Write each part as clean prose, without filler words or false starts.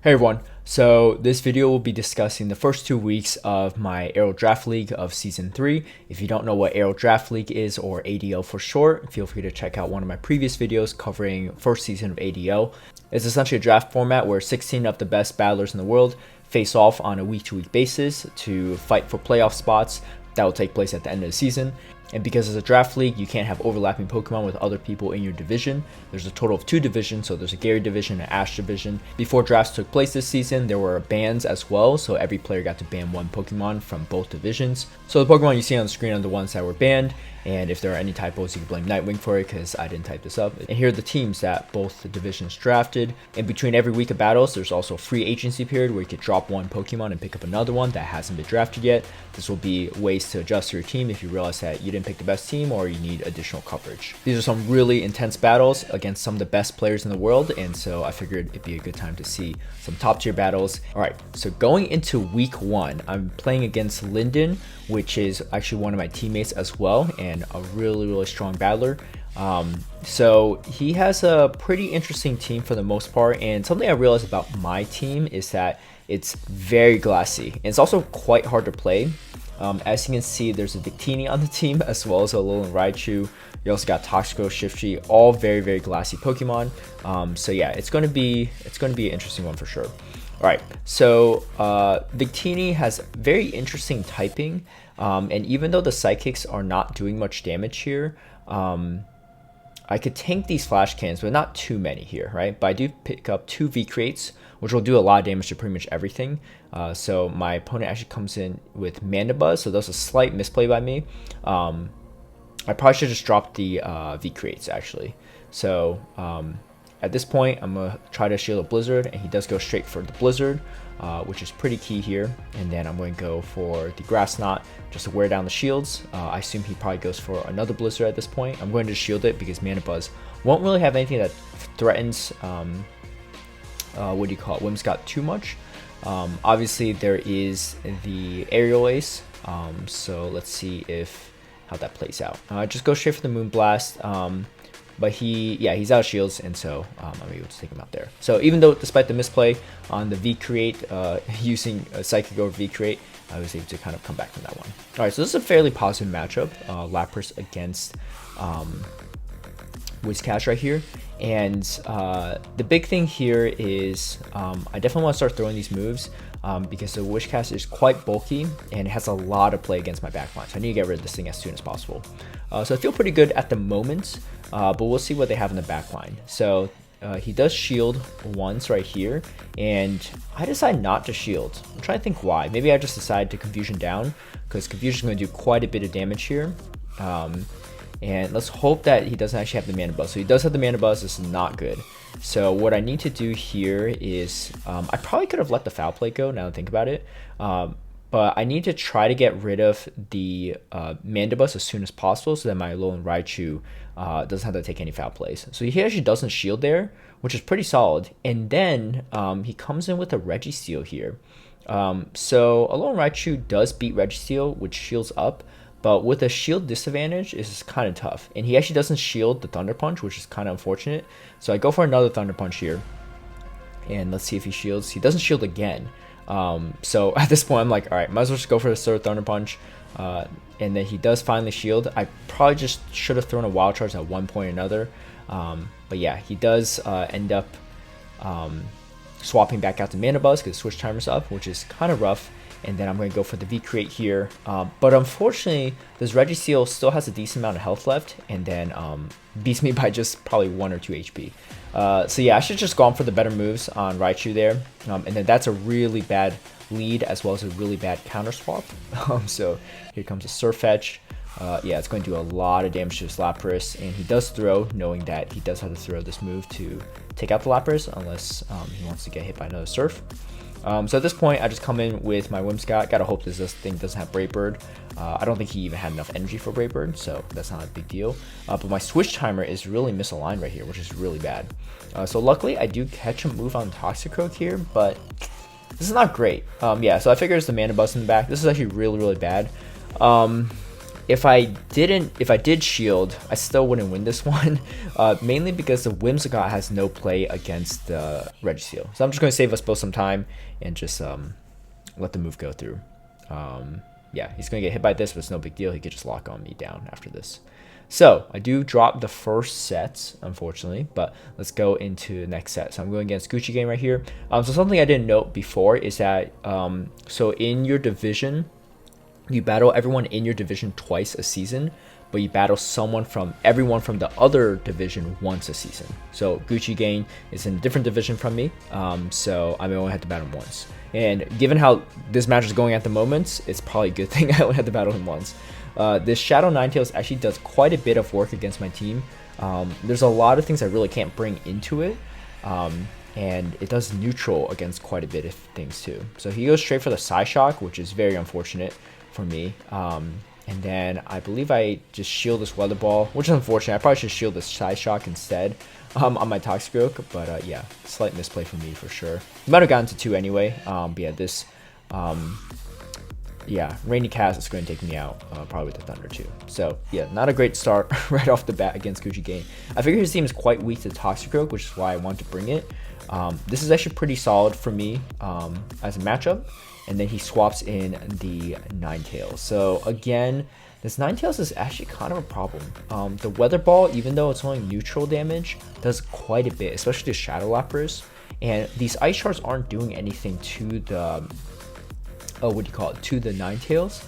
Hey everyone, so this video will be discussing the first 2 weeks of my Arrohh Draft League of Season 3. If you don't know what Arrohh Draft League is, or ADL for short, feel free to check out one of my previous videos covering first season of ADL. It's essentially a draft format where 16 of the best battlers in the world face off on a week-to-week basis to fight for playoff spots that will take place at the end of the season. And because it's a draft league, you can't have overlapping Pokemon with other people in your division. There's a total of 2 divisions, so there's a Gary division and an Ash division. Before drafts took place this season, there were bans as well, so every player got to ban 1 Pokemon from both divisions. So the Pokemon you see on the screen are the ones that were banned, and if there are any typos, you can blame Nightwing for it because I didn't type this up. And here are the teams that both the divisions drafted. In between every week of battles, there's also a free agency period where you could drop 1 Pokemon and pick up another one that hasn't been drafted yet. This will be ways to adjust your team if you realize that you didn't pick the best team or you need additional coverage. These are some really intense battles against some of the best players in the world, and so I figured it'd be a good time to see some top tier battles. Alright, so going into week 1, I'm playing against Linden, which is actually one of my teammates as well, and a really strong battler. So he has a pretty interesting team for the most part, and something I realized about my team is that it's very glassy, and it's also quite hard to play. As you can see, there's a Victini on the team as well as a LindenRyu. You also got Toxico, Shiftry, all very glassy Pokemon. So yeah, it's going to be an interesting one for sure. All right, so Victini has very interesting typing, and even though the Psychics are not doing much damage here, I could tank these Flash Cannons, but not too many here, right? But I do pick up 2 V-Creates, which will do a lot of damage to pretty much everything. So my opponent actually comes in with Mandibuzz, so that was a slight misplay by me. I probably should just drop the V-Creates actually. So at this point, I'm going to try to shield a Blizzard, and he does go straight for the Blizzard, which is pretty key here. And then I'm going to go for the Grass Knot just to wear down the shields. I assume he probably goes for another Blizzard at this point. I'm going to shield it because Mandibuzz won't really have anything that threatens, what do you call it, Whimsicott too much. Obviously, there is the Aerial Ace, so let's see how that plays out. Just go straight for the Moonblast. But he's out of shields, and so I'm able to take him out there. So even though, despite the misplay on the V-Create, using a Psychic over V-Create, I was able to kind of come back from that one. All right, so this is a fairly positive matchup, Lapras against Whiscash right here. And the big thing here is I definitely want to start throwing these moves because the Whiscash is quite bulky and it has a lot of play against my backline. So I need to get rid of this thing as soon as possible. So I feel pretty good at the moment, but we'll see what they have in the backline. So he does shield once right here, and I decide not to shield. I'm trying to think why. Maybe I just decided to Confusion down because Confusion is going to do quite a bit of damage here. And let's hope that he doesn't actually have the Mana Buzz. So he does have the Mana Buzz. This is not good. So what I need to do here is, I probably could have let the Foul Play go now that I think about it. But I need to try to get rid of the Mandibuzz as soon as possible so that my LindenRyu doesn't have to take any foul plays. So he actually doesn't shield there, which is pretty solid. And then he comes in with a Registeel here. So a LindenRyu does beat Registeel, which shields up. But with a shield disadvantage, it's kind of tough. And he actually doesn't shield the Thunder Punch, which is kind of unfortunate. So I go for another Thunder Punch here. And let's see if he shields. He doesn't shield again. So at this point, I'm like, all right, might as well just go for the third Thunder Punch. And then he does finally shield. I probably just should have thrown a Wild Charge at one point or another. But yeah, he does end up swapping back out to Mandibuzz because Switch Timer's up, which is kind of rough. And then I'm going to go for the V-Create here. But unfortunately, this Registeel still has a decent amount of health left, and then beats me by just probably 1 or 2 HP. So yeah, I should just gone for the better moves on Raichu there. And then that's a really bad lead as well as a really bad counter swap. So here comes a Surf Etch. Yeah, it's going to do a lot of damage to his Lapras, and he does throw, knowing that he does have to throw this move to take out the Lapras unless he wants to get hit by another Surf. So at this point, I just come in with my Whimsicott. Gotta hope this thing doesn't have Brave Bird. I don't think he even had enough energy for Brave Bird, so that's not a big deal. But my Switch Timer is really misaligned right here, which is really bad. So luckily, I do catch a move on Toxicroak here, but this is not great. Yeah, so I figure it's the Mana Buzz in the back. This is actually really bad. if I did shield, I still wouldn't win this one, mainly because the Whimsicott has no play against the Registeel. So I'm just going to save us both some time and just let the move go through. Yeah, he's going to get hit by this, but it's no big deal. He could just lock on me down after this. So I do drop the first set, unfortunately, but let's go into the next set. So I'm going against Gucci Gang right here. So something I didn't note before is that, so in your division, you battle everyone in your division twice a season, but you battle everyone from the other division once a season. So Gucci Gang is in a different division from me, so I only have to battle him once. And given how this match is going at the moment, it's probably a good thing I only had to battle him once. This Shadow Ninetales actually does quite a bit of work against my team. There's a lot of things I really can't bring into it, and it does neutral against quite a bit of things too. So he goes straight for the Psyshock, which is very unfortunate for me. And then I believe I just shield this Weather Ball, which is unfortunate. I probably should shield this Psyshock instead on my Toxicroak, but yeah, slight misplay for me for sure. Might have gotten to 2 anyway, but yeah, this yeah, Rainy Catz is going to take me out, probably with the Thunder too. So yeah, not a great start right off the bat against Gucci Gang. I figure his team is quite weak to Toxicroak, which is why I want to bring it. This is actually pretty solid for me as a matchup. And then he swaps in the Ninetales. So again, this Ninetales is actually kind of a problem. The Weather Ball, even though it's only neutral damage, does quite a bit, especially the Shadow Lapras. And these Ice Shards aren't doing anything to the, to the Ninetales.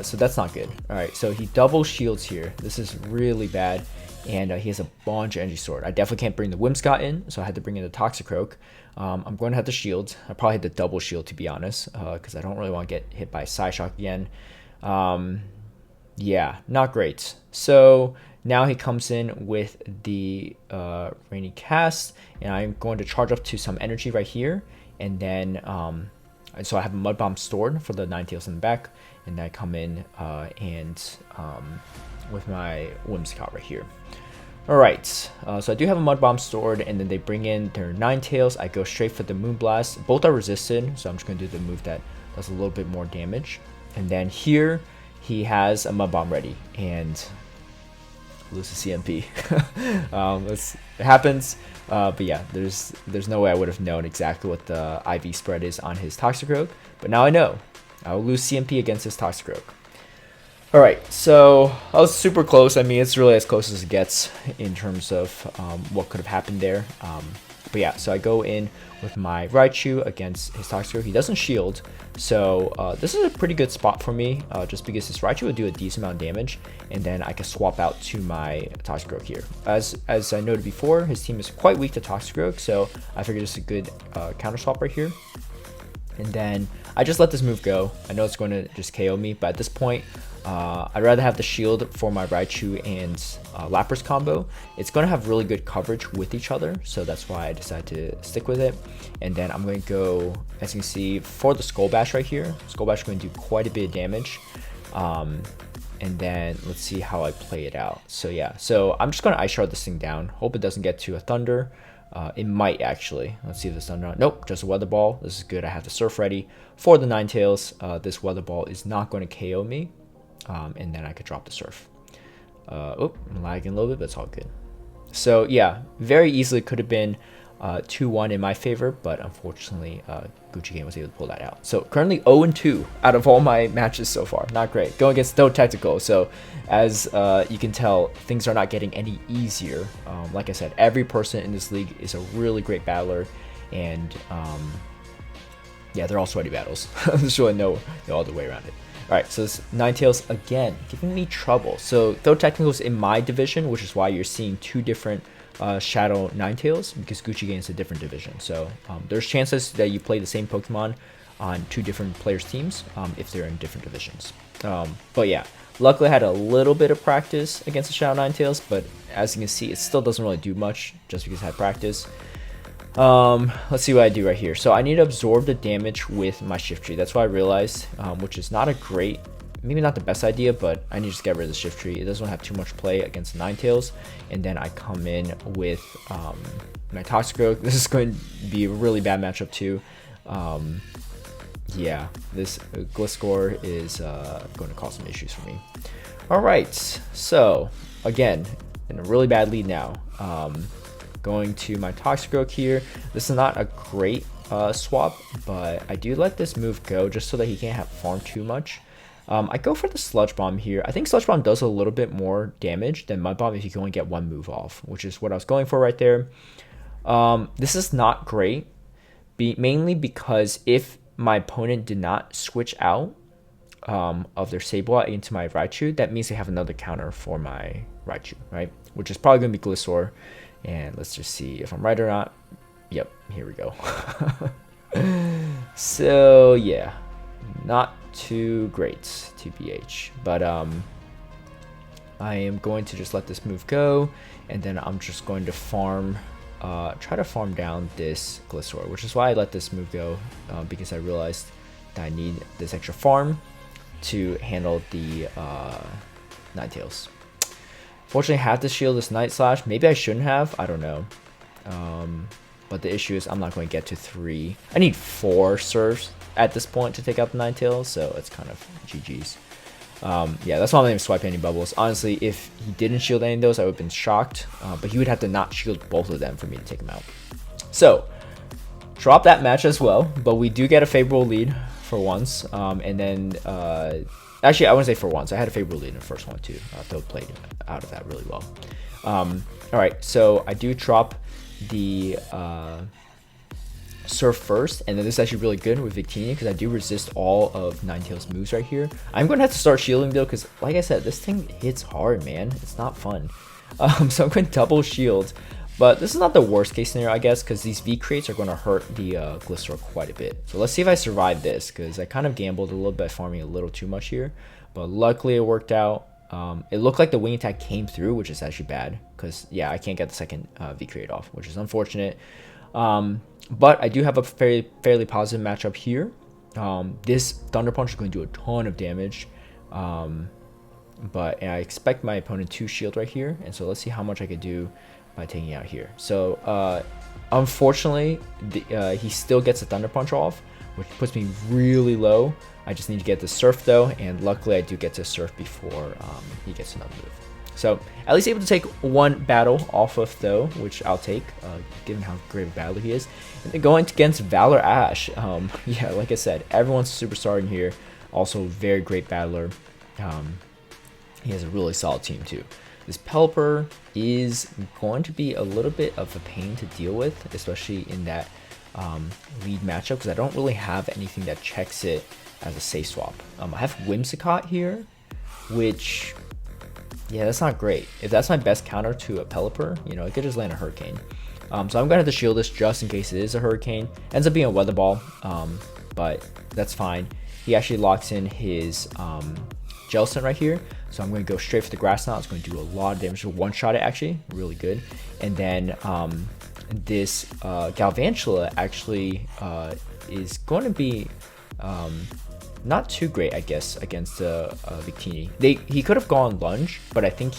So that's not good. All right, so he double shields here. This is really bad. And he has a bunch of Energy Sword. I definitely can't bring the Whimsicott in, so I had to bring in the Toxicroak. I'm going to have to shield. I probably had to double shield, to be honest, because I don't really want to get hit by Psyshock again. Yeah, not great. So now he comes in with the Rainy Catz, and I'm going to charge up to some energy right here. And then, so I have a Mud Bomb stored for the Ninetales in the back. And then I come in with my Whimsicott right here. Alright, so I do have a Mud Bomb stored, and then they bring in their Ninetales. I go straight for the Moonblast. Both are resisted, so I'm just going to do the move that does a little bit more damage. And then here, he has a Mud Bomb ready, and loses CMP. It happens, but yeah, there's no way I would have known exactly what the IV spread is on his Toxicroak, but now I know. I will lose CMP against his Toxicroak. Alright, so I was super close. I mean, it's really as close as it gets in terms of what could have happened there. But yeah, so I go in with my Raichu against his Toxicroak. He doesn't shield, so this is a pretty good spot for me, just because his Raichu would do a decent amount of damage, and then I can swap out to my Toxicroak here. As I noted before, his team is quite weak to Toxicroak, so I figured this is a good counter swap right here. And then I just let this move go. I know it's going to just KO me, but at this point, I'd rather have the shield for my Raichu and Lapras combo. It's going to have really good coverage with each other, so that's why I decided to stick with it. And then I'm going to go, as you can see, for the Skull Bash right here. Skull Bash is going to do quite a bit of damage. And then let's see how I play it out. So yeah, so I'm just going to Ice Shard this thing down. Hope it doesn't get to a Thunder. It might actually. Let's see if this Thunder. Nope, just a Weather Ball. This is good. I have the Surf ready for the Ninetales. This Weather Ball is not going to KO me. And then I could drop the Surf. Oh, I'm lagging a little bit, but it's all good. So yeah, very easily could have been 2-1 in my favor, but unfortunately Gucci Gang was able to pull that out. So currently 0-2 out of all my matches so far. Not great. Going against ThoTechtical. So as you can tell, things are not getting any easier. Like I said, every person in this league is a really great battler, and yeah, they're all sweaty battles. There's really no other way around it. Alright, so this Ninetales again giving me trouble. So ThoTechtical is in my division, which is why you're seeing two different Shadow Ninetales, because Gucci Gang is a different division. So there's chances that you play the same Pokemon on two different players' teams if they're in different divisions. But yeah, luckily I had a little bit of practice against the Shadow Ninetales, but as you can see, it still doesn't really do much just because I had practice. Let's see what I do right here. So I need to absorb the damage with my Shift Tree. That's what I realized, which is not a great, maybe not the best idea, but I need to just get rid of the Shift Tree. It doesn't have too much play against Ninetales. And then I come in with my Toxicroak. This is going to be a really bad matchup too. Yeah, this Gliscor is going to cause some issues for me. All right, so again, in a really bad lead now. Going to my Toxicroak here. This is not a great swap, but I do let this move go just so that he can't have farm too much. I go for the Sludge Bomb here. I think Sludge Bomb does a little bit more damage than Mud Bomb if you can only get one move off, which is what I was going for right there. This is not great, mainly because if my opponent did not switch out of their Sableye into my Raichu, that means they have another counter for my Raichu, right? Which is probably going to be Gliscor. And let's just see if I'm right or not. Yep, here we go. So yeah, not too great, TBH. But I am going to just let this move go, and then I'm just going to farm, try to farm down this Gliscor, which is why I let this move go, because I realized that I need this extra farm to handle the Ninetales. Fortunately, I have to shield this Night Slash. Maybe I shouldn't have. I don't know. But the issue is I'm not going to get to 3. I need 4 serves at this point to take out the Ninetales, so it's kind of GG's. Yeah, that's why I'm not even swiping any bubbles. Honestly, if he didn't shield any of those, I would have been shocked. But he would have to not shield both of them for me to take him out. So, drop that match as well. But we do get a favorable lead for once. And then... actually, I wouldn't say for once. I had a favorable lead in the first one too. Tho played out of that really well. All right, so I do drop the Surf first, and then this is actually really good with Victini because I do resist all of Ninetales' moves right here. I'm going to have to start shielding though because, like I said, this thing hits hard, man. It's not fun. So I'm going to double shield. But this is not the worst case scenario, I guess, because these V-Crates are going to hurt the Gliscor quite a bit. So let's see if I survive this, because I kind of gambled a little bit, farming a little too much here. But luckily it worked out. It looked like the wing attack came through, which is actually bad, because, yeah, I can't get the second V-Crate off, which is unfortunate. But I do have a fairly positive matchup here. This Thunder Punch is going to do a ton of damage. But I expect my opponent to shield right here, and so let's see how much I could do by taking out here. So unfortunately he still gets a Thunder Punch off, which puts me really low. I just need to get the Surf though, and luckily I do get to Surf before he gets another move. So at least able to take one battle off of Tho, which I'll take given how great of a battler he is. And then going against ValorAsh, yeah, like I said, everyone's a superstar in here. Also very great battler. He has a really solid team too. This Pelipper is going to be a little bit of a pain to deal with, especially in that lead matchup, because I don't really have anything that checks it as a safe swap. I have Whimsicott here, which, yeah, that's not great. If that's my best counter to a Pelipper, you know, it could just land a Hurricane. So I'm going to have to shield this just in case it is a Hurricane. Ends up being a Weather Ball, but that's fine. He actually locks in his Jellicent right here, so I'm going to go straight for the Grass Knot. It's going to do a lot of damage. One-shot it, actually, really good. And then this Galvantula actually is going to be not too great, I guess, against Victini. He could have gone Lunge, but I think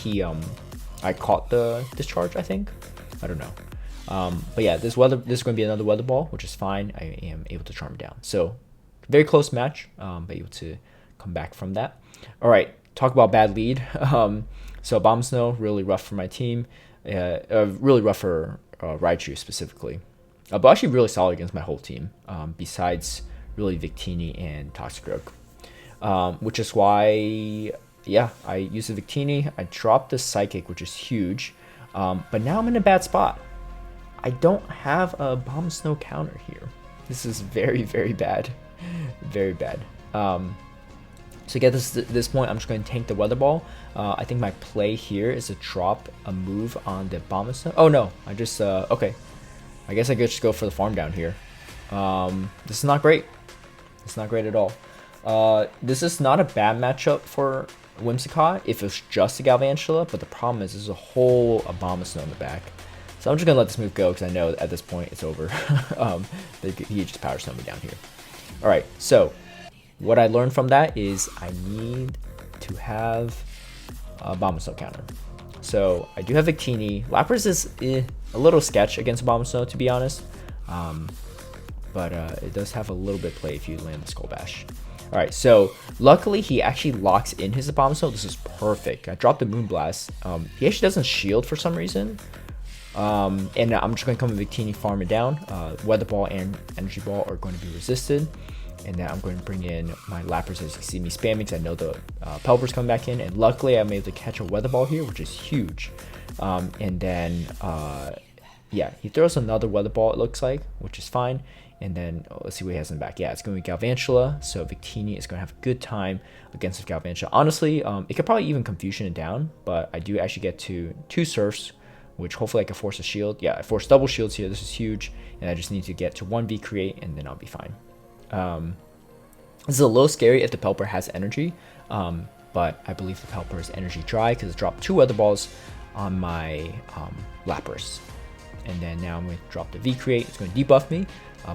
I caught the Discharge, I think. I don't know. But yeah, this is going to be another Weather Ball, which is fine. I am able to charm down. So very close match, but able to come back from that. All right, talk about bad lead. So Bomb Snow, really rough for my team. Really rough for Raichu specifically. But actually really solid against my whole team, besides really Victini and Toxicroak. Which is why, yeah, I used the Victini. I dropped the Psychic, which is huge. But now I'm in a bad spot. I don't have a Bomb Snow counter here. This is very, very bad. Very bad. So to get this point, I'm just going to tank the Weather Ball. I think my play here is to drop a move on the Bomb Snow. Oh no, I just, okay. I guess I could just go for the farm down here. This is not great. It's not great at all. This is not a bad matchup for Whimsicott if it's just a Galvantula, but the problem is there's a whole Abomasnow in the back. So I'm just going to let this move go because I know at this point it's over. He just Power Snow me down here. Alright, so what I learned from that is I need to have a Abomasnow counter. So I do have Victini. Lapras is a little sketch against Abomasnow, to be honest. But it does have a little bit play if you land the Skull Bash. All right, so luckily he actually locks in his Abomasnow. This is perfect. I dropped the Moonblast. He actually doesn't shield for some reason. And I'm just going to come with Victini, farm it down. Weather Ball and Energy Ball are going to be resisted. And then I'm going to bring in my Lapras as you see me spamming because I know the Pelipper's coming back in. And luckily I'm able to catch a Weather Ball here, which is huge. And then, yeah, he throws another Weather Ball, it looks like, which is fine. And then let's see what he has in the back. Yeah, it's going to be Galvantula. So Victini is going to have a good time against Galvantula. Honestly, it could probably even Confusion it down, but I do actually get to 2 Surfs, which hopefully I can force a shield. Yeah, I force double shields here. This is huge. And I just need to get to 1 V create, and then I'll be fine. This is a little scary if the Pelipper has energy, but I believe the Pelipper is energy dry because it dropped 2 Weather Balls on my Lapras. And then now I'm going to drop the V create. It's going to debuff me.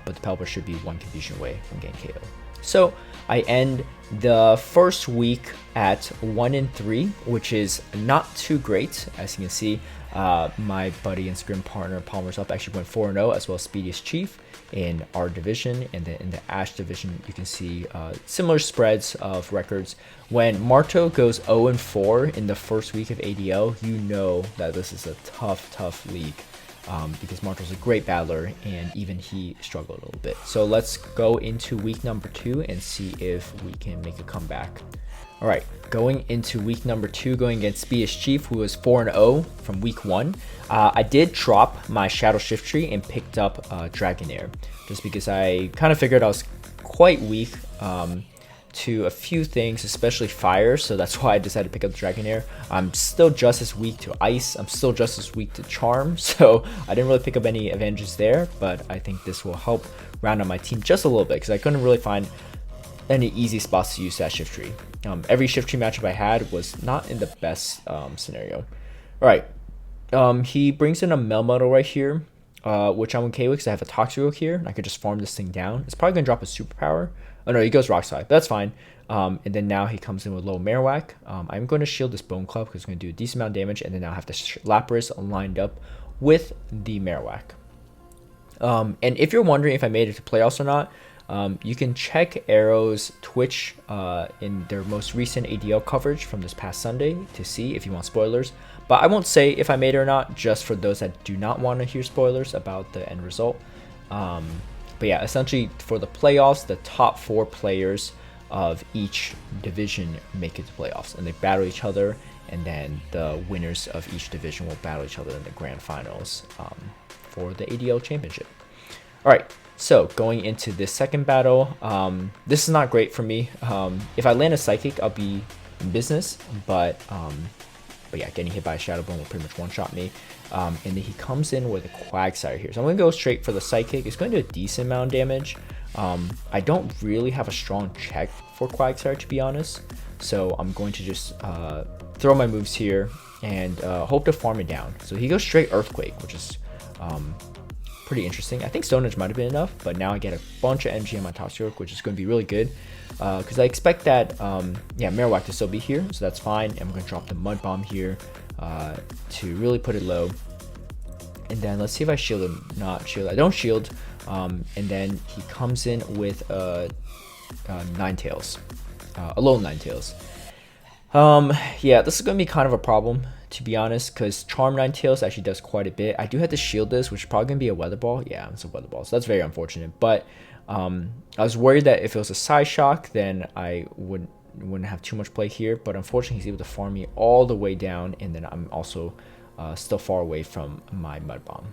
But the Pelipper should be 1 confusion away from getting KO. So I end the first week at 1-3, which is not too great. As you can see, my buddy and scrim partner PolymersUp actually went 4-0, as well as Speediest Chief in our division. And then in the Ash division, you can see similar spreads of records. When Marto goes 0-4 in the first week of ADL, you know that this is a tough league. Because Marto's a great battler and even he struggled a little bit. So let's go into week number 2 and see if we can make a comeback. All right, going into week number 2, going against Speediest Chief, who was 4-0 from week 1. I did drop my Shadow Shift Tree and picked up Dragonair, just because I kind of figured I was quite weak to a few things, especially fire, so that's why I decided to pick up Dragonair. I'm still just as weak to ice, I'm still just as weak to charm, so I didn't really pick up any advantages there, but I think this will help round out my team just a little bit because I couldn't really find any easy spots to use that shift tree. Every shift tree matchup I had was not in the best scenario. Alright, he brings in a Melmetal right here, which I'm okay with because I have a Toxicroak here and I could just farm this thing down. It's probably going to drop a superpower. Oh no, he goes Rock Slide, but that's fine. And then now he comes in with low Marowak. I'm going to shield this Bone Club because it's going to do a decent amount of damage, and then I'll have the Lapras lined up with the Marowak. And if you're wondering if I made it to playoffs or not, you can check Arrow's Twitch in their most recent ADL coverage from this past Sunday to see if you want spoilers. But I won't say if I made it or not, just for those that do not want to hear spoilers about the end result. But yeah, essentially for the playoffs, the top 4 players of each division make it to playoffs, and they battle each other, and then the winners of each division will battle each other in the grand finals for the ADL championship. All right, so going into this second battle, this is not great for me. If I land a Psychic, I'll be in business, but yeah, getting hit by a Shadow Bone will pretty much one-shot me. And then he comes in with a Quagsire here. So I'm going to go straight for the Psychic. It's going to do a decent amount of damage. I don't really have a strong check for Quagsire, to be honest. So I'm going to just throw my moves here and hope to farm it down. So he goes straight Earthquake, which is pretty interesting. I think Stone Edge might have been enough, but now I get a bunch of energy on my Toxicroak, which is going to be really good. Because I expect that, yeah, Marowak to still be here, so that's fine. I'm going to drop the Mud Bomb here to really put it low. And then let's see if I shield him. Not shield. I don't shield. And then he comes in with Ninetales. A low Ninetales. Yeah, this is going to be kind of a problem, to be honest, because Charm Ninetales actually does quite a bit. I do have to shield this, which is probably going to be a Weather Ball. Yeah, it's a Weather Ball, so that's very unfortunate. But I was worried that if it was a Side Shock, then I wouldn't have too much play here. But unfortunately, he's able to farm me all the way down, and then I'm also still far away from my Mud Bomb.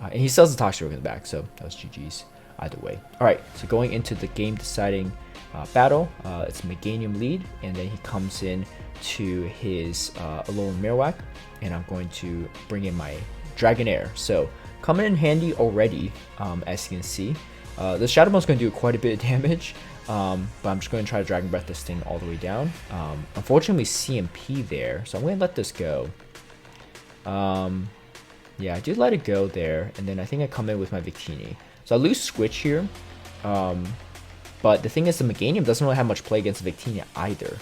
And he still has the Toxicroak in the back, so that was GG's either way. All right, so going into the game-deciding battle, it's Meganium lead, and then he comes in to his Alolan Marowak, and I'm going to bring in my Dragonair. So coming in handy already, as you can see. The Shadow Ball is going to do quite a bit of damage, but I'm just going to try to Dragon Breath this thing all the way down. Unfortunately, CMP there, so I'm going to let this go. Yeah, I did let it go there, and then I think I come in with my Victini. So I lose Switch here, but the thing is the Meganium doesn't really have much play against Victini either.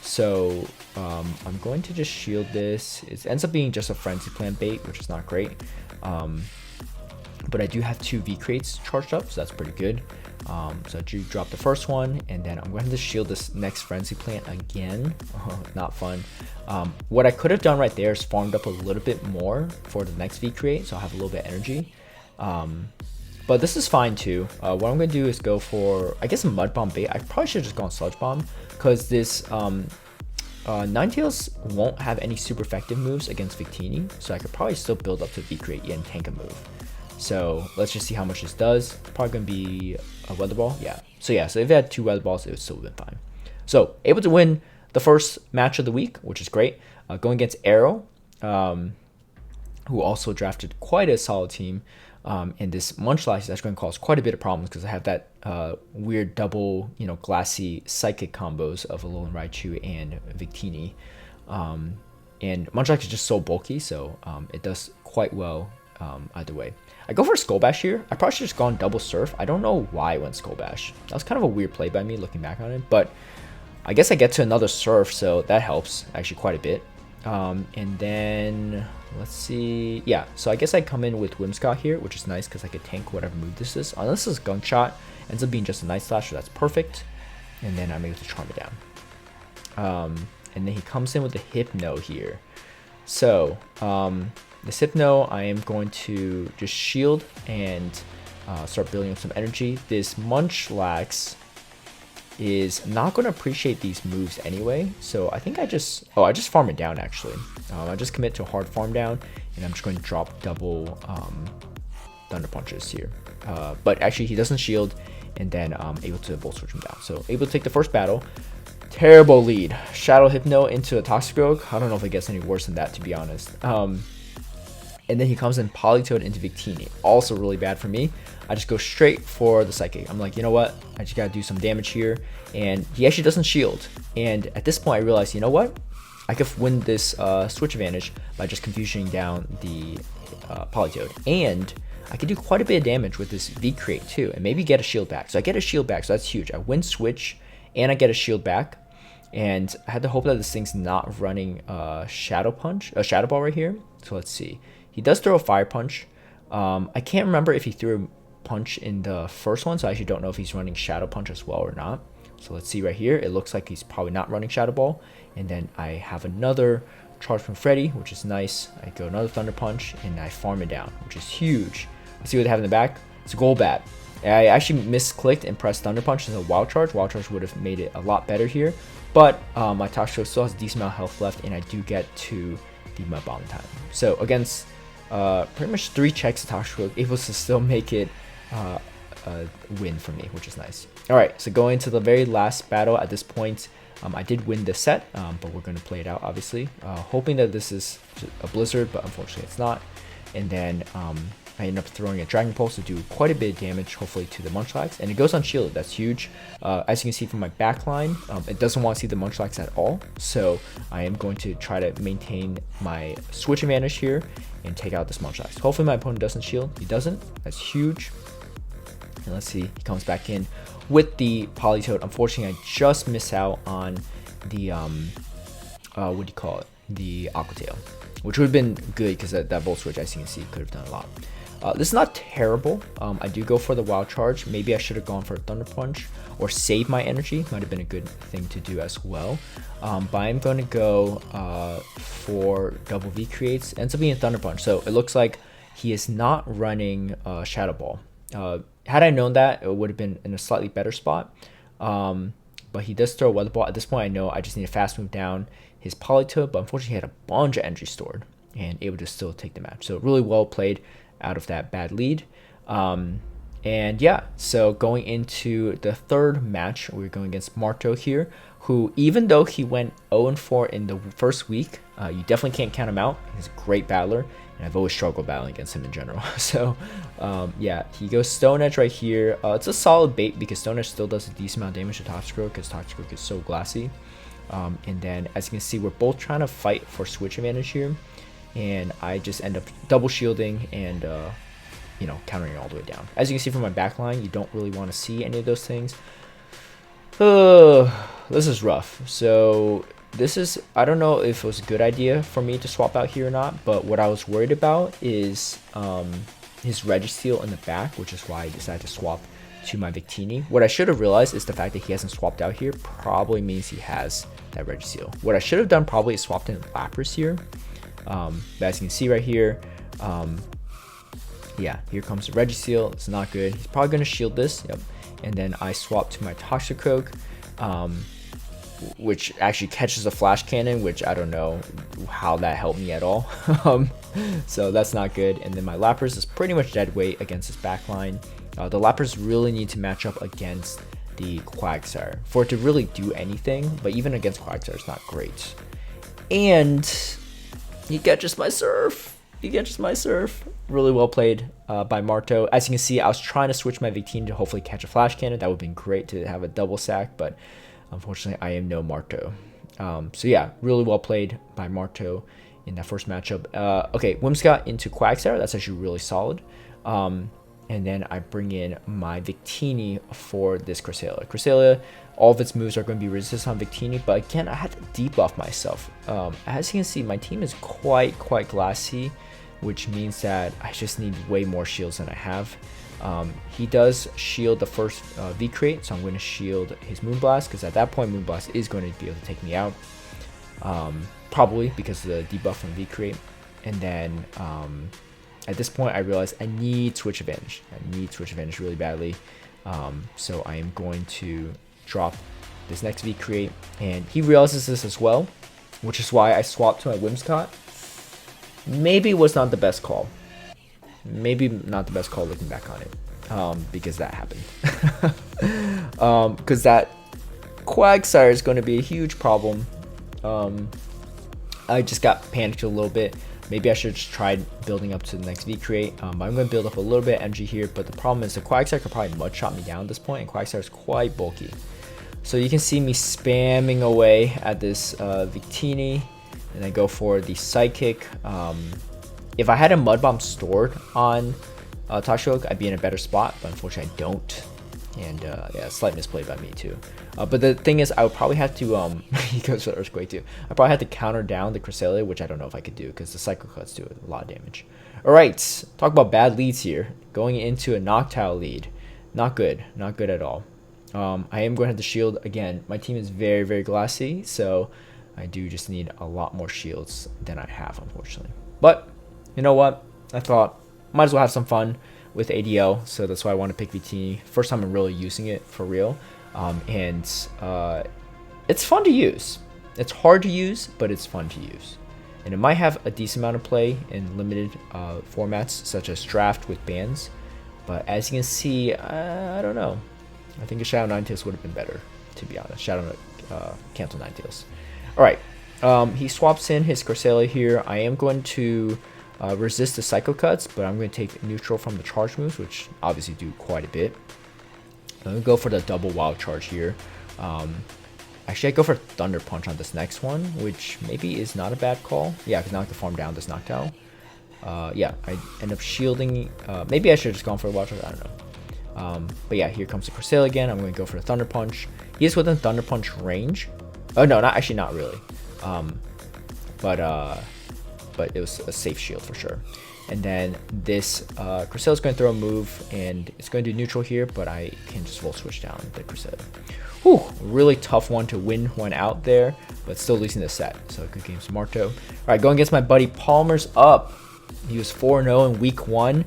So I'm going to just shield this. It ends up being just a Frenzy Plant bait, which is not great. But I do have 2 V crates charged up, so that's pretty good. So I drop the first one, and then I'm going to shield this next Frenzy Plant again. Not fun. What I could have done right there is farmed up a little bit more for the next V-Create, so I'll have a little bit of energy. But this is fine too. What I'm going to do is go for, I guess, a Mud Bomb bait. I probably should have just gone Sludge Bomb, because this Ninetales won't have any super effective moves against Victini, so I could probably still build up to V-Create and tank a move. So let's just see how much this does. Probably gonna be a Weather Ball, yeah. So if it had 2 Weather Balls, it would still have been fine. So able to win the first match of the week, which is great. Going against Arrohh, who also drafted quite a solid team. And this Munchlax is actually going to cause quite a bit of problems because I have that weird double, glassy psychic combos of Alolan Raichu and Victini. And Munchlax is just so bulky, so it does quite well either way. I go for Skull Bash here. I probably should have just gone double Surf. I don't know why I went Skull Bash. That was kind of a weird play by me looking back on it, but I guess I get to another Surf, so that helps actually quite a bit. And then let's see, yeah, so I guess I come in with Whimsicott here, which is nice because I could tank whatever move this is. Unless this is Gunk Shot, ends up being just a Night Slash, so that's perfect. And then I'm able to charm it down. And then he comes in with the Hypno here. So this Hypno, I am going to just shield and start building up some energy. This Munchlax is not going to appreciate these moves anyway, so I think I just farm it down actually. I just commit to a hard farm down, and I'm just going to drop double Thunder Punches here. But actually he doesn't shield, and then able to Volt Switch him down. So able to take the first battle. Terrible lead. Shadow Hypno into a Toxicroak. I don't know if it gets any worse than that, to be honest. And then he comes in Politoed into Victini. Also really bad for me. I just go straight for the Psychic. I'm like, you know what? I just gotta do some damage here. And he actually doesn't shield. And at this point I realized, you know what? I could win this switch advantage by just confusioning down the Politoed. And I could do quite a bit of damage with this V-Create too. And maybe get a shield back. So I get a shield back, so that's huge. I win switch and I get a shield back. And I had to hope that this thing's not running Shadow Ball right here. So let's see. He does throw a Fire Punch. I can't remember if he threw a punch in the first one, so I actually don't know if he's running Shadow Punch as well or not. So let's see right here. It looks like he's probably not running Shadow Ball. And then I have another Charge from Freddy, which is nice. I go another Thunder Punch, and I farm it down, which is huge. Let's see what they have in the back. It's a Golbat. I actually misclicked and pressed Thunder Punch as a Wild Charge. Wild Charge would have made it a lot better here. But my Toxicroak still has a decent amount of health left, and I do get to the Mud Bomb time. So against pretty much 3 checks, Toxicroak able to still make it a win for me, which is nice. Alright, so going to the very last battle at this point, I did win the set, but we're going to play it out obviously. Hoping that this is a Blizzard, but unfortunately it's not. And then I end up throwing a Dragon Pulse to do quite a bit of damage, hopefully to the Munchlax, and it goes unshielded. That's huge. As you can see from my backline, it doesn't want to see the Munchlax at all, so I am going to try to maintain my switch advantage here and take out this Munchlax. Hopefully my opponent doesn't shield. He doesn't. That's huge. And let's see, he comes back in with the Politoed. Unfortunately, I just miss out on the what do you call it? The Aqua Tail, which would have been good because that Volt Switch, as you can see, could have done a lot. This is not terrible. I do go for the Wild Charge. Maybe I should have gone for a Thunder Punch or save my energy. Might have been a good thing to do as well. But I'm going to go for double V creates. Ends up being a Thunder Punch. So it looks like he is not running Shadow Ball. Had I known that, it would have been in a slightly better spot. But he does throw a Weather Ball. At this point, I know I just need a fast move down his Politoed. But unfortunately, he had a bunch of energy stored and able to still take the match. So really well played out of that bad lead. And yeah, so going into the third match, we're going against Marto here, who, even though he went 0-4 in the first week, you definitely can't count him out. He's a great battler, and I've always struggled battling against him in general. So yeah, he goes Stone Edge right here. It's a solid bait because Stone Edge still does a decent amount of damage to Toxicroak because Toxicroak is so glassy. And then, as you can see, we're both trying to fight for switch advantage here, and I just end up double shielding and you know, countering it all the way down. As you can see from my backline, you don't really want to see any of those things. This is rough. So this is, I don't know if it was a good idea for me to swap out here or not, but what I was worried about is his Registeel in the back, which is why I decided to swap to my Victini. What I should have realized is the fact that he hasn't swapped out here probably means he has that Regiseal. What I should have done probably is swapped in Lapras here. But as you can see right here, yeah, here comes the Regiseal. It's not good. He's probably going to shield this. Yep. And then I swap to my Toxicroak, which actually catches a Flash Cannon, which I don't know how that helped me at all. So that's not good. And then my Lapras is pretty much dead weight against this backline. The Lapras really need to match up against the Quagsire for it to really do anything, but even against Quagsire, it's not great. And he catches my Surf. He catches my Surf. Really well played by Marto. As you can see, I was trying to switch my Victini to hopefully catch a Flash Cannon. That would have been great to have a double sack, but unfortunately, I am no Marto. So yeah, really well played by Marto in that first matchup. Okay, Whimsicott into Quagsire. That's actually really solid. And then I bring in my Victini for this Cresselia. Cresselia, all of its moves are going to be resistant on Victini, but again, I had to debuff myself. As you can see, my team is quite glassy, which means that I just need way more shields than I have. He does shield the first V-Crate, so I'm going to shield his Moonblast, because at that point, Moonblast is going to be able to take me out. Probably because of the debuff from V-Crate. And then at this point, I realize I need Switch Advantage. I need Switch Advantage really badly. So I am going to drop this next V-Crate. And he realizes this as well, which is why I swapped to my Whimsicott. Maybe was not the best call. Maybe not the best call looking back on it. Because that happened. Because that Quagsire is going to be a huge problem. I just got panicked a little bit. Maybe I should have just tried building up to the next V-Crate. I'm going to build up a little bit of energy here, but the problem is the Quagsire could probably mud shot me down at this point, and Quagsire is quite bulky. So you can see me spamming away at this Victini, and I go for the Psychic. If I had a Mud Bomb stored on Toxicroak, I'd be in a better spot, but unfortunately I don't. And yeah, slight misplay by me too. But the thing is, I would probably have to, he goes for the Earthquake too. I probably have to counter down the Cresselia, which I don't know if I could do because the Psycho Cuts do a lot of damage. Alright, talk about bad leads here. Going into a Noctowl lead. Not good, not good at all. I am going to have to shield again. My team is very glassy, so I do just need a lot more shields than I have, unfortunately. But, you know what? I thought, might as well have some fun with ADL, so that's why I want to pick Victini. First time I'm really using it for real, and it's fun to use. It's hard to use, but it's fun to use, and it might have a decent amount of play in limited formats such as draft with bans. But as you can see, I don't know. I think a Shadow Ninetales would have been better, to be honest. Shadow cancel Ninetales. All right, he swaps in his Cresselia here. I am going to resist the Psycho Cuts, but I'm going to take neutral from the charge moves, which obviously do quite a bit. I'm going to go for the double wild charge here. Actually, I go for Thunder Punch on this next one, which maybe is not a bad call. Yeah, I can knock the farm down this Noctowl. Yeah, I end up shielding. Maybe I should have just gone for a wild charge. I don't know. But yeah, here comes the Cresselia again. I'm going to go for the Thunder Punch. He is within Thunder Punch range. Oh no, not really. But it was a safe shield for sure. And then this Cresselia is going to throw a move, and it's going to do neutral here, but I can just Volt Switch down the Cresselia. Whew, really tough one to win one out there, but still losing the set. So good game, Marto. All right, going against my buddy PolymersUp. He was 4-0 in week 1.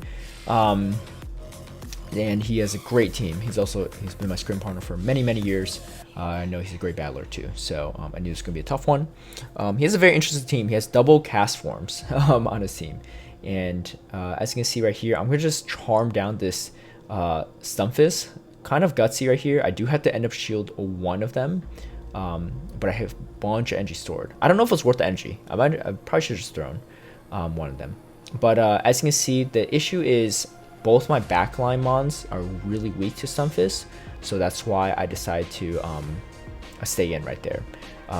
And he has a great team. He's been my scrim partner for many years. I know he's a great battler too, so I knew this was gonna be a tough one. He has a very interesting team. He has double cast forms on his team, and as you can see right here, I'm gonna just charm down this Stunfisk. Kind of gutsy right here. I do have to end up shield one of them, but I have a bunch of energy stored. I don't know if it's worth the energy. I probably should have just thrown one of them. But as you can see, the issue is both my backline mons are really weak to Stunfisk, so that's why I decided to stay in right there.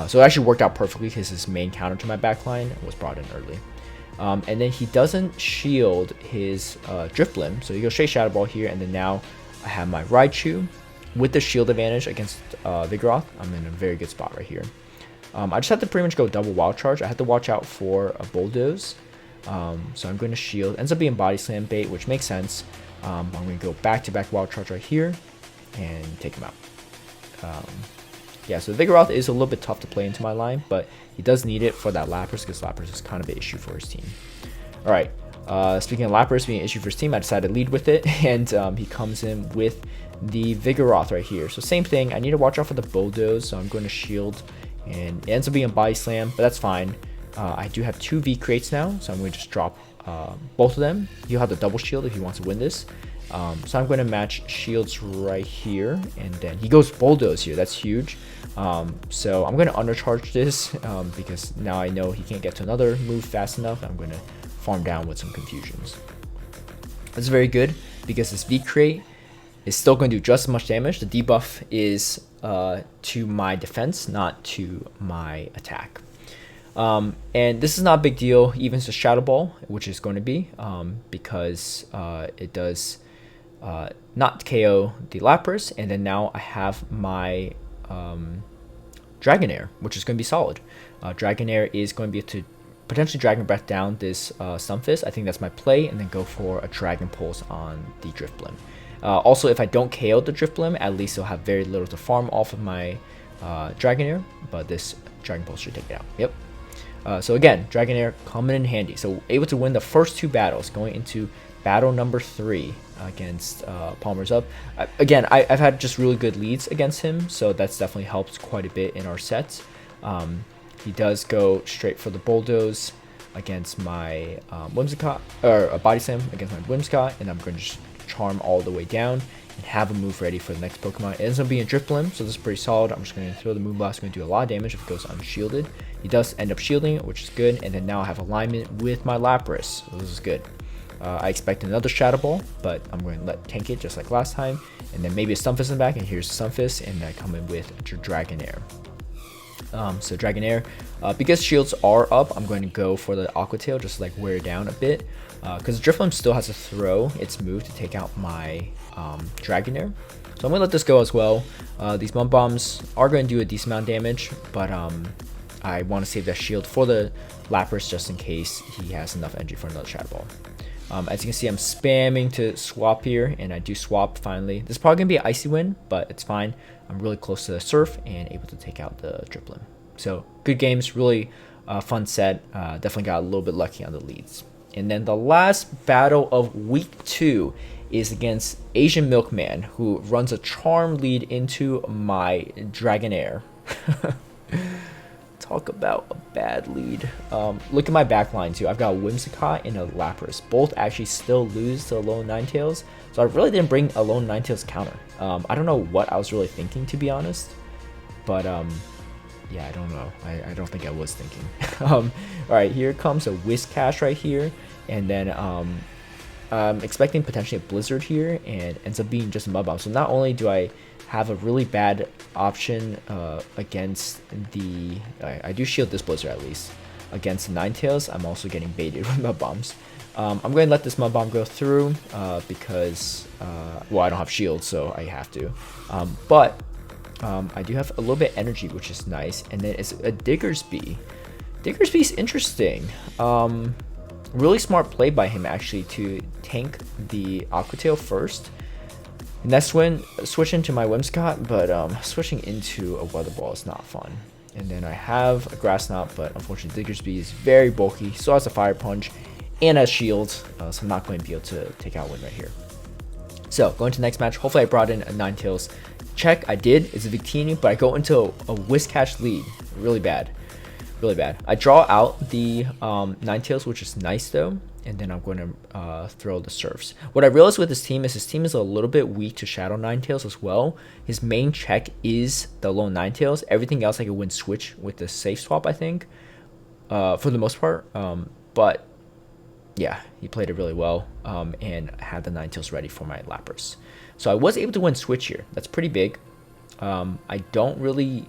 So it actually worked out perfectly because his main counter to my backline was brought in early. And then he doesn't shield his Drifblim, so you go straight Shadow Ball here, and then now I have my Raichu with the shield advantage against Vigoroth. I'm in a very good spot right here. I just have to pretty much go double Wild Charge. I have to watch out for a Bulldoze. So I'm going to shield. Ends up being Body Slam bait, which makes sense. I'm going to go back-to-back Wild Charge right here and take him out. Yeah, so the Vigoroth is a little bit tough to play into my line, but he does need it for that Lapras because Lapras is kind of an issue for his team. All right, speaking of Lapras being an issue for his team, I decided to lead with it, and he comes in with the Vigoroth right here. So same thing, I need to watch out for the Bulldoze, so I'm going to shield, and it ends up being a Body Slam, but that's fine. I do have 2 V crates now, so I'm going to just drop both of them. He'll have the double shield if he wants to win this. So I'm going to match shields right here, and then he goes Bulldoze here. That's huge. So I'm going to undercharge this because now I know he can't get to another move fast enough. I'm going to farm down with some confusions. That's very good because this V crate is still going to do just as much damage. The debuff is to my defense, not to my attack. And this is not a big deal, even to Shadow Ball, which is going to be because it does not KO the Lapras, and then now I have my Dragonair, which is going to be solid. Dragonair is going to be able to potentially Dragon Breath down this Stunfisk. I think that's my play, and then go for a Dragon Pulse on the Drifblim. Also, if I don't KO the Drifblim, at least I'll have very little to farm off of my Dragonair, but this Dragon Pulse should take it out. Yep. So again, Dragonair coming in handy. So able to win the first 2 battles, going into battle number 3 against PolymersUp. Again, I've had just really good leads against him, so that's definitely helped quite a bit in our sets. He does go straight for the Bulldoze against my Whimsicott, or a Body Slam against my Whimsicott, and I'm going to just Charm all the way down and have a move ready for the next Pokemon. It ends up being a Drifblim, so this is pretty solid. I'm just going to throw the Moonblast, going to do a lot of damage if it goes unshielded. He does end up shielding it, which is good, and then now I have alignment with my Lapras, so this is good. I expect another Shadow Ball, but I'm going to let tank it just like last time, and then maybe a Stunfisk in the back, and here's Stunfisk, and I come in with Dragonair. So Dragonair, because shields are up, I'm going to go for the Aqua Tail, just like wear it down a bit, because Drifblim still has to throw its move to take out my Dragonair. So I'm going to let this go as well. These Mud Bombs are going to do a decent amount of damage, but I want to save that shield for the Lapras just in case he has enough energy for another Shadow Ball. As you can see, I'm spamming to swap here, and I do swap finally. This is probably going to be an Icy Wind, but it's fine. I'm really close to the Surf and able to take out the Drifblim. So good games, really fun set. Definitely got a little bit lucky on the leads. And then the last battle of week 2 is against ADL, who runs a Charm lead into my Dragonair. Talk about a bad lead. Look at my back line too. I've got a Whimsicott and a Lapras. Both actually still lose to Alolan Ninetales. So I really didn't bring Alolan Ninetales counter. I don't know what I was really thinking, to be honest. But yeah, I don't know. I don't think I was thinking. Alright, here comes a Whiscash right here. And then I'm expecting potentially a Blizzard here, and ends up being just a Mud Bomb. So not only do I have a really bad option against the... I do shield this Blizzard at least. Against the Ninetales, I'm also getting baited with Mud Bombs. I'm going to let this Mud Bomb go through because... well, I don't have shield, so I have to. But I do have a little bit of energy, which is nice. And then it's a Diggersby. Diggersby is interesting. Really smart play by him, actually, to tank the Aqua Tail first. And that's when switching to my Whimsicott, but switching into a Weather Ball is not fun. And then I have a Grass Knot, but unfortunately Diggersby is very bulky, so has a Fire Punch and a Shield, so I'm not going to be able to take out win right here. So going to the next match, hopefully I brought in a Ninetales. Check, I did. It's a Victini, but I go into a Whiscash lead. Really bad. Really bad. I draw out the Ninetales, which is nice though. And then I'm going to throw the Surfs. What I realized with his team is a little bit weak to Shadow Ninetales as well. His main check is the Lone Ninetales. Everything else I can win switch with the safe swap, I think, for the most part. But yeah, he played it really well and had the Ninetales ready for my Lapras. So I was able to win switch here. That's pretty big. I don't really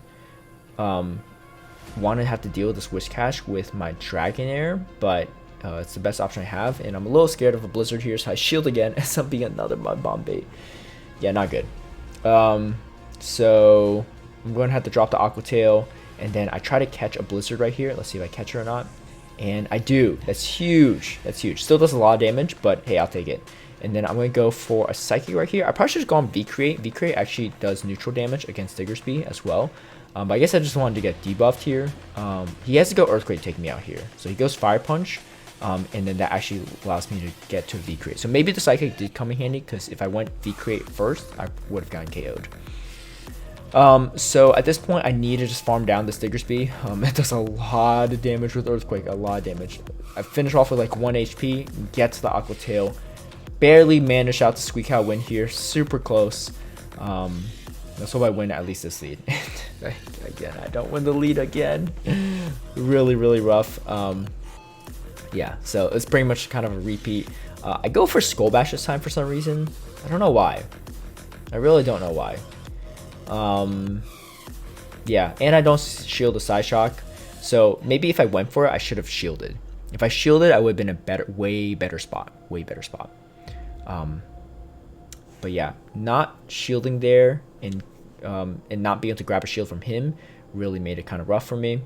want to have to deal with this Whiscash with my Dragonair, but it's the best option I have, and I'm a little scared of a Blizzard here, so I shield again. Ends up being another Mud Bomb bait. Yeah, not good. So I'm going to have to drop the Aqua Tail, and then I try to catch a Blizzard right here. Let's see if I catch her or not. And I do. That's huge. That's huge. Still does a lot of damage, but hey, I'll take it. And then I'm going to go for a Psychic right here. I probably should have gone V-Create. V-Create actually does neutral damage against Diggersby as well. But I guess I just wanted to get debuffed here. He has to go Earthquake to take me out here. So he goes Fire Punch. And then that actually allows me to get to V-Create. So maybe the Psychic did come in handy, because if I went V-Create first, I would have gotten KO'd. So at this point, I need to just farm down this Diggersby. It does a lot of damage with Earthquake, a lot of damage. I finish off with like 1 HP, get to the Aqua Tail. Barely managed out to squeak out win here, super close. Let's hope I win at least this lead. Again, I don't win the lead again. Really, really rough. Yeah, so it's pretty much kind of a repeat. I go for Skull Bash this time for some reason. I don't know why. I really don't know why. Yeah, and I don't shield the Side Shock. So maybe if I went for it, I should have shielded. If I shielded, I would have been a way better spot. Way better spot. But yeah, not shielding there and not being able to grab a shield from him really made it kind of rough for me.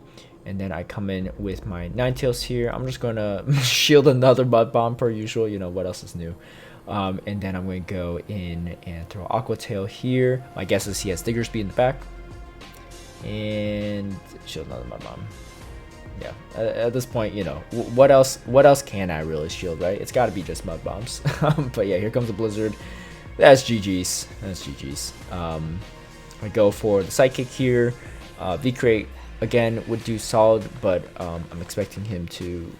And then I come in with my Ninetales here. I'm just going to shield another Mud Bomb per usual. You know, what else is new? And then I'm going to go in and throw Aqua Tail here. My guess is he has Diggersby in the back. And shield another Mud Bomb. Yeah, at this point, you know, what else can I really shield, right? It's got to be just Mud Bombs. But yeah, here comes the Blizzard. That's GG's. That's GG's. I go for the Psychic here. V-Create again would do solid, but I'm expecting him to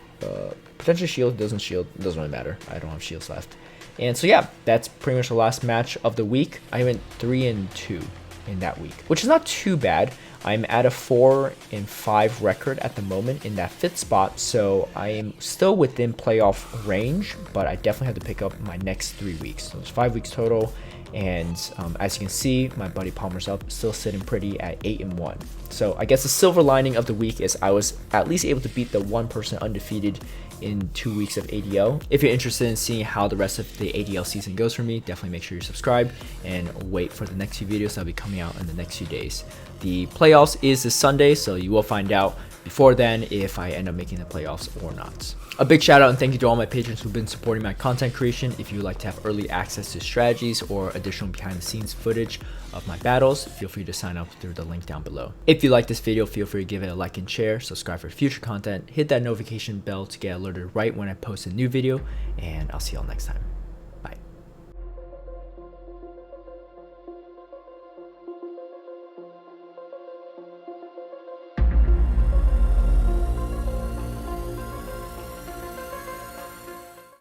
potentially shield. Doesn't shield, doesn't really matter. I don't have shields left. And so yeah, that's pretty much the last match of the week. I went 3-2 in that week, which is not too bad. I'm at a 4-5 record at the moment in that 5th spot, so I am still within playoff range, but I definitely have to pick up my next 3 weeks. So there's 5 weeks total, and as you can see, my buddy PolymersUp is still sitting pretty at 8-1. So I guess the silver lining of the week is I was at least able to beat the one person undefeated in 2 weeks of ADL. If you're interested in seeing how the rest of the ADL season goes for me, definitely make sure you're subscribed and wait for the next few videos that'll be coming out in the next few days. The playoffs is this Sunday, so you will find out before then if I end up making the playoffs or not. A big shout out and thank you to all my patrons who've been supporting my content creation. If you would like to have early access to strategies or additional behind the scenes footage of my battles, feel free to sign up through the link down below. If you like this video, feel free to give it a like and share, subscribe for future content, hit that notification bell to get alerted right when I post a new video, and I'll see y'all next time.